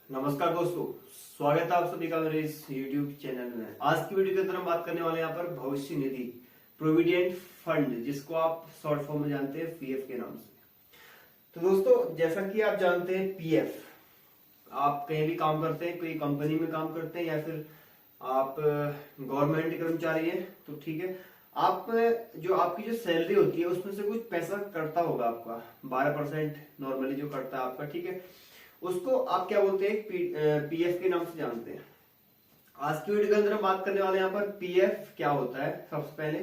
नमस्कार दोस्तों, स्वागत है आप सभी का मेरे इस YouTube चैनल में। आज की वीडियो के अंदर हम बात करने वाले हैं यहाँ पर भविष्य निधि प्रोविडेंट फंड, जिसको आप शॉर्ट फॉर्म में जानते हैं पीएफ के नाम से। तो दोस्तों, जैसा कि आप जानते हैं पीएफ, आप कहीं भी काम करते हैं, कोई कंपनी में काम करते हैं या फिर आप गवर्नमेंट कर्मचारी हैं, तो ठीक है, आप जो आपकी जो सैलरी होती है उसमें से कुछ पैसा कटता होगा आपका, 12% नॉर्मली जो कटता है आपका, ठीक है। उसको आप क्या बोलते हैं, पीएफ के नाम से जानते हैं। आज की वीडियो के अंदर हम बात करने वाले हैं यहाँ पर पीएफ क्या होता है। सबसे पहले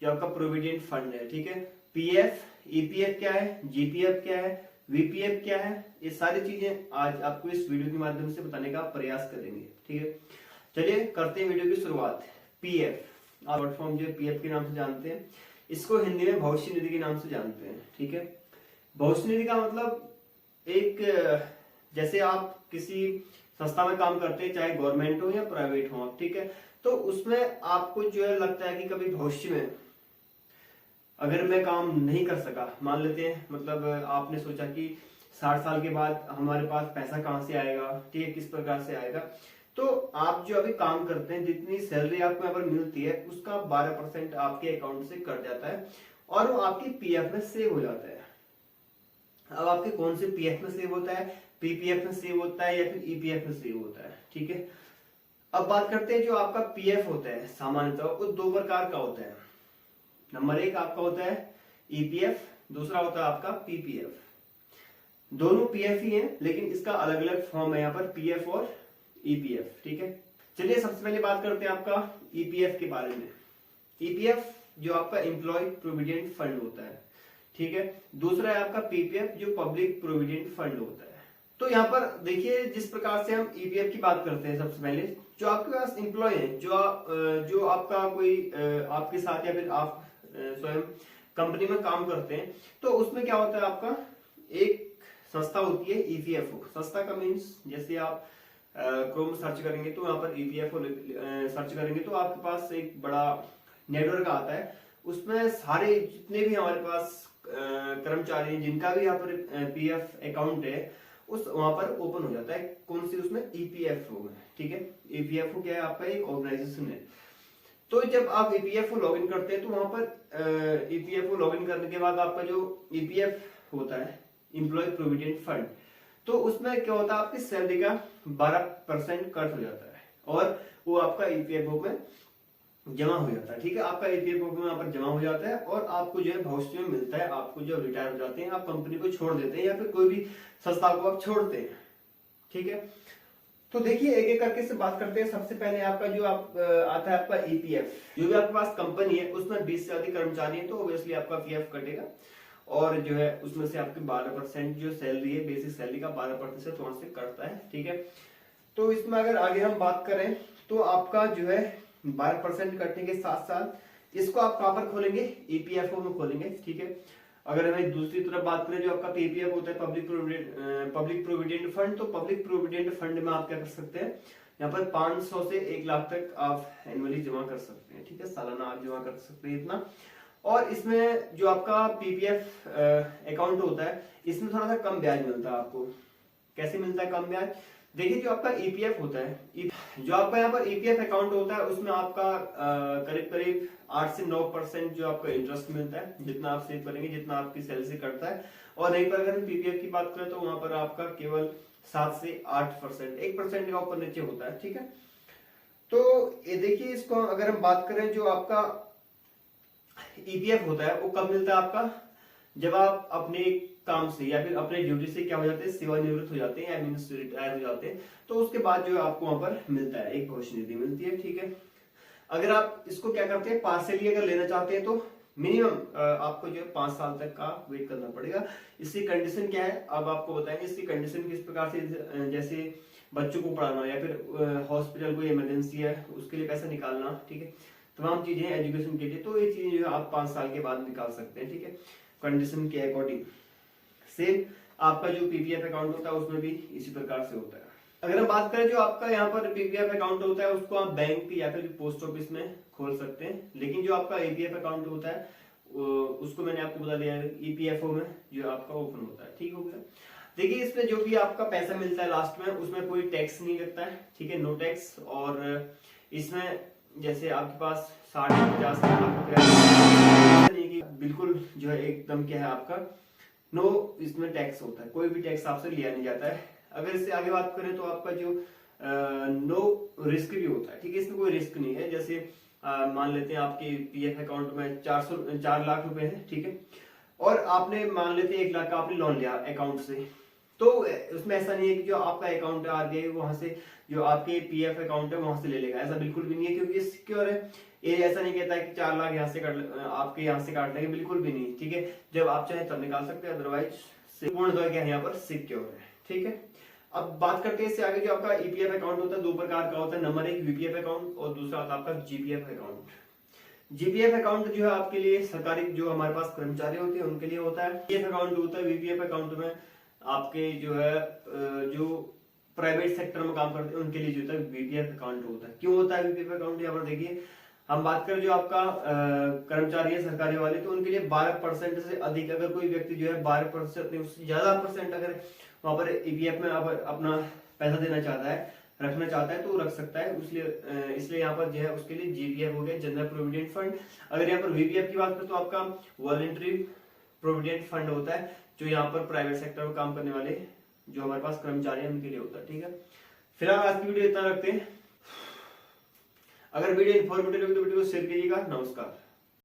जो आपका प्रोविडेंट फंड है, ठीक है, पीएफ, ईपीएफ क्या है, जीपीएफ क्या है, वीपीएफ क्या है, ये सारी चीजें आज आपको इस वीडियो के माध्यम से बताने का प्रयास करेंगे, ठीक है। चलिए करते हैं वीडियो की शुरुआत। पीएफ आप शॉर्ट फॉर्म जो पीएफ के नाम से जानते हैं, इसको हिंदी में भविष्य निधि के नाम से जानते हैं, ठीक है। भविष्य निधि का मतलब एक, जैसे आप किसी संस्था में काम करते हैं, चाहे गवर्नमेंट हो या प्राइवेट हो, ठीक है, तो उसमें आपको जो है लगता है कि कभी भविष्य में अगर मैं काम नहीं कर सका, मान लेते हैं, मतलब आपने सोचा कि 60 साल के बाद हमारे पास पैसा कहां से आएगा, ठीक है, किस प्रकार से आएगा, तो आप जो अभी काम करते हैं, जितनी सैलरी आपको यहाँ पर मिलती है उसका 12% आपके अकाउंट से कट जाता है और वो आपकी पीएफ में सेव हो जाता है। अब आपके कौन से पीएफ में सेव होता है, पीपीएफ में सेव होता है या फिर ईपीएफ में सेव होता है, ठीक है। अब बात करते हैं जो आपका पीएफ होता है, सामान्यतः वो दो प्रकार का होता है। नंबर एक आपका होता है ईपीएफ, दूसरा होता है आपका पीपीएफ। दोनों पीएफ ही हैं, लेकिन इसका अलग अलग फॉर्म है यहाँ पर, पीएफ और ईपीएफ, ठीक है। चलिए सबसे पहले बात करते हैं आपका ईपीएफ के बारे में। ईपीएफ जो आपका एम्प्लॉय प्रोविडेंट फंड होता है, ठीक है। दूसरा है आपका पीपीएफ जो पब्लिक प्रोविडेंट फंड होता है। तो यहाँ पर देखिए, जिस प्रकार से हम ईपीएफ की बात करते हैं, सबसे पहले जो आपके पास एम्प्लॉय है, जो आपका कोई आपके साथ या फिर आप स्वयं कंपनी में काम करते हैं, तो उसमें क्या होता है, आपका एक संस्था होती है ईपीएफओ। संस्था का मीन्स, जैसे आप क्रोम सर्च करेंगे तो यहाँ पर ईपीएफओ सर्च करेंगे तो आपके पास एक बड़ा नेटवर्क आता है। उसमें सारे जितने भी हमारे पास कर्मचारी जिनका भी यहाँ पर पीएफ अकाउंट है, उस वहां पर ओपन हो जाता है। कौन सी, उसमें ईपीएफओ में, ठीक है। ईपीएफओ क्या है, आपका एक ऑर्गेनाइजेशन है। तो जब आप ईपीएफओ लॉगिन करते हैं तो वहां पर ईपीएफओ लॉगिन करने के बाद आपका जो ईपीएफ होता है, एम्प्लॉय प्रोविडेंट फंड, तो उसमें क्या होता है, आपकी सैलरी का 12% कट हो जाता है और वो आपका ईपीएफओ में जमा हो जाता है, ठीक है। आपका ईपीएफओ में यहाँ पर जमा हो जाता है और आपको जो है भविष्य में मिलता है। आपको जो रिटायर हो जाते हैं, आप कंपनी को छोड़ देते हैं या फिर कोई भी संस्था को आप छोड़ते हैं, ठीक है। तो देखिए एक एक करके से बात करते हैं। सबसे पहले आपका जो आता है आपका ईपीएफ। जो भी आपके पास कंपनी है उसमें 20 से अधिक कर्मचारी है, तो ऑब्वियसली आपका पीएफ कटेगा और जो है उसमें से आपकी 12% जो सैलरी है, बेसिक सैलरी का 12% वहां से कटता है, ठीक है। तो इसमें अगर आगे हम बात करें तो आपका जो है 12% कटने के साथ साथ इसको आप कहां पर खोलेंगे, ईपीएफओ में खोलेंगे, ठीक है। अगर हमें दूसरी तरफ बात करें, जो आपका पीपीएफ होता है, पब्लिक प्रोविडेंट फंड, तो पब्लिक प्रोविडेंट फंड में आप क्या कर सकते हैं, यहाँ पर 500 से 1 लाख तक आप एनुअली जमा कर सकते हैं, ठीक है। सालाना आप जमा कर सकते हैं इतना। और इसमें जो आपका पीपीएफ अकाउंट होता है, इसमें थोड़ा सा कम ब्याज मिलता है आपको। कैसे मिलता है कम ब्याज? देखिए, जो आपका ईपीएफ होता है, जो आपका यहाँ पर ईपीएफ अकाउंट होता है, उसमें आपका करीब करीब 8 से 9% जो आपका इंटरेस्ट मिलता है, जितना आप सेव करेंगे, जितना आपकी सैलरी से कटता है। और यहीं पर अगर हम पीपीएफ की बात करें तो वहां पर आपका केवल 7 से 8%, 1% का ऊपर नीचे होता है, ठीक है। तो ये देखिए, इसको अगर हम बात करें, जो आपका ईपीएफ होता है वो कब मिलता है आपका, जब आप अपने काम से या फिर अपने ड्यूटी से क्या हो जाते हैं, सेवानिवृत्त हो जाते हैं या मीन्स रिटायर हो जाते हैं, तो उसके बाद जो है आपको वहां पर मिलता है, एक भविष्य निधि मिलती है, ठीक है। अगर आप इसको क्या करते हैं, पार्सली अगर लेना चाहते हैं, तो मिनिमम आपको जो है 5 साल तक का वेट करना पड़ेगा। इसकी कंडीशन क्या है, अब आपको बताएंगे। इसकी कंडीशन किस प्रकार से, जैसे बच्चों को पढ़ाना या फिर हॉस्पिटल कोई इमरजेंसी है उसके लिए पैसा निकालना, ठीक है, तमाम चीजें एजुकेशन के लिए, तो ये चीजें जो है आप 5 साल के बाद निकाल सकते हैं, ठीक है, कंडीशन के अकॉर्डिंग। सेम आपका जो पीपीएफ अकाउंट होता है उसमें भी इसी प्रकार से होता है। अगर हम बात करें, जो आपका यहाँ पर पीपीएफ अकाउंट होता है उसको आप बैंक या फिर पोस्ट ऑफिस में खोल सकते हैं, लेकिन जो आपका ईपीएफ अकाउंट होता है उसको मैंने आपको बता दिया, ईपीएफओ में जो आपका ओपन होता है, ठीक हो गया। देखिए इसमें जो भी आपका पैसा मिलता है लास्ट में उसमें कोई टैक्स नहीं लगता है, ठीक है, नो टैक्स। और इसमें जैसे आपके पास 60-50 लाख रुपया नहीं कि बिल्कुल जो है एकदम क्या है आपका नो, इसमें टैक्स होता है, कोई भी टैक्स आपसे लिया नहीं जाता है। अगर इससे आगे बात करें तो आपका जो नो रिस्क भी होता है, ठीक है, इसमें कोई रिस्क नहीं है। जैसे मान लेते हैं आपके पीएफ अकाउंट में 4 लाख रुपए है, ठीक है, और आपने मान लेते हैं 1 लाख का आपने लोन लिया अकाउंट से, तो उसमें ऐसा नहीं है कि जो आपका अकाउंट है आरबीआई वहां से जो आपके पीएफ अकाउंट है वहां से ले लेगा, ऐसा बिल्कुल भी नहीं है, क्योंकि ये सिक्योर है। ये ऐसा नहीं कहता है कि 4 लाख यहाँ से आपके यहाँ से काट लेंगे, बिल्कुल भी नहीं, ठीक है। जब आप चाहे तब निकाल सकते हैं, अदरवाइज पूर्ण क्या है यहाँ पर सिक्योर है, ठीक है। अब बात करते हैं इससे आगे, जो आपका ईपीएफ अकाउंट होता है 2 प्रकार का होता है, नंबर 1 वीपीएफ अकाउंट और दूसरा होता है आपका जीपीएफ अकाउंट। जीपीएफ अकाउंट जो है आपके लिए सरकारी जो हमारे पास कर्मचारी होते हैं उनके लिए होता है। पीएफ अकाउंट होता है, वीपीएफ अकाउंट में आपके जो है जो प्राइवेट सेक्टर में काम करते हैं उनके लिए जो होता है वीपीएफ अकाउंट होता है। क्यों होता है वीपीएफ अकाउंट? यहाँ पर देखिए हम बात करें जो आपका कर्मचारी है सरकारी वाले, तो उनके लिए 12% से अधिक अगर कोई व्यक्ति जो है 12% उससे ज्यादा परसेंट अगर वहां पर ईपीएफ में अपना पैसा देना चाहता है, रखना चाहता है तो रख सकता है। इसलिए यहाँ पर जो है उसके लिए जीपीएफ हो गया, जनरल प्रोविडेंट फंड। अगर यहाँ पर वीपीएफ की बात करें तो आपका वॉलंटरी प्रोविडेंट फंड होता है, जो यहाँ पर प्राइवेट सेक्टर में काम करने वाले जो हमारे पास कर्मचारी हैं उनके लिए होता है, ठीक है। फिलहाल आज की वीडियो इतना रखते हैं। अगर वीडियो इन्फॉर्मेटिव लगे तो वीडियो को शेयर कीजिएगा। नमस्कार।